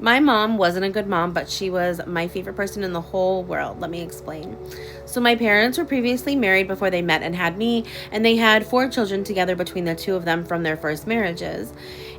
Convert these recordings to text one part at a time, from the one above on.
My mom wasn't a good mom, but she was my favorite person in the whole world. Let me explain. So, my parents were previously married before they met and had me, and they had 4 children together between the two of them from their first marriages.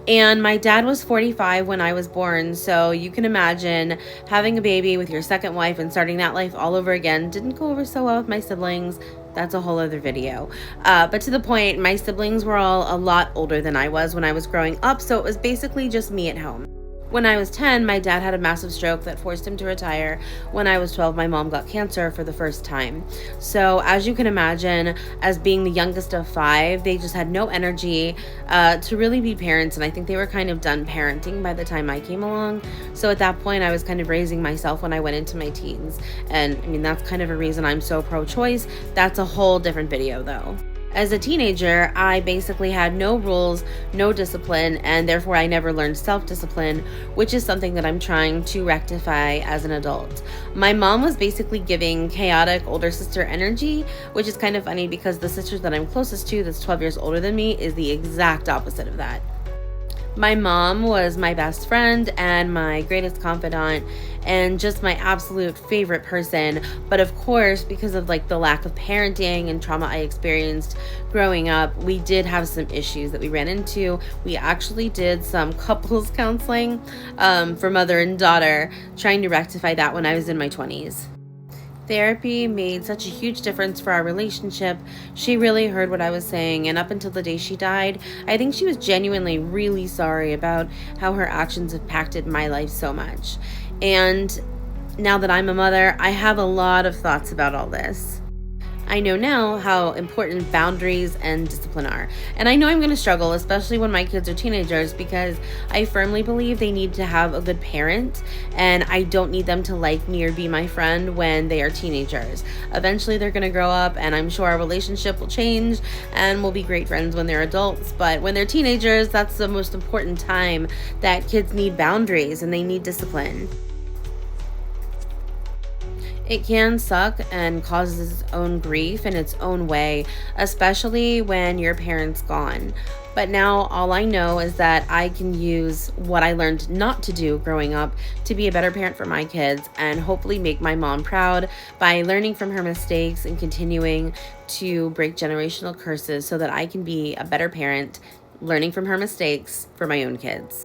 And my dad was 45 when I was born, so you can imagine having a baby with your second wife and starting that life all over again didn't go over so well with my siblings. That's a whole other video. But to the point, my siblings were all a lot older than I was when I was growing up, so it was basically just me at home. When I was 10, my dad had a massive stroke that forced him to retire. When I was 12, my mom got cancer for the first time. So, as you can imagine, as being the youngest of 5, they just had no energy to really be parents. And I think they were kind of done parenting by the time I came along. So, at that point, I was kind of raising myself when I went into my teens. And I mean, that's kind of a reason I'm so pro choice. That's a whole different video, though. As a teenager, I basically had no rules, no discipline, and therefore I never learned self discipline, which is something that I'm trying to rectify as an adult. My mom was basically giving chaotic older sister energy, which is kind of funny because the sister that I'm closest to, that's 12 years older than me, is the exact opposite of that. My mom was my best friend and my greatest confidant and just my absolute favorite person. But of course, because of like the lack of parenting and trauma I experienced growing up, we did have some issues that we ran into. We actually did some couples counseling for mother and daughter, trying to rectify that when I was in my 20s. Therapy made such a huge difference for our relationship. She really heard what I was saying, and up until the day she died, I think she was genuinely really sorry about how her actions impacted my life so much. And now that I'm a mother, I have a lot of thoughts about all this. I know now how important boundaries and discipline are. And I know I'm going to struggle, especially when my kids are teenagers, because I firmly believe they need to have a good parent, and I don't need them to like me or be my friend when they are teenagers. Eventually, they're going to grow up, and I'm sure our relationship will change, and we'll be great friends when they're adults. But when they're teenagers, that's the most important time that kids need boundaries and they need discipline. It can suck and causes its own grief in its own way, especially when your parent's gone. But now all I know is that I can use what I learned not to do growing up to be a better parent for my kids and hopefully make my mom proud by learning from her mistakes and continuing to break generational curses so that I can be a better parent, learning from her mistakes for my own kids.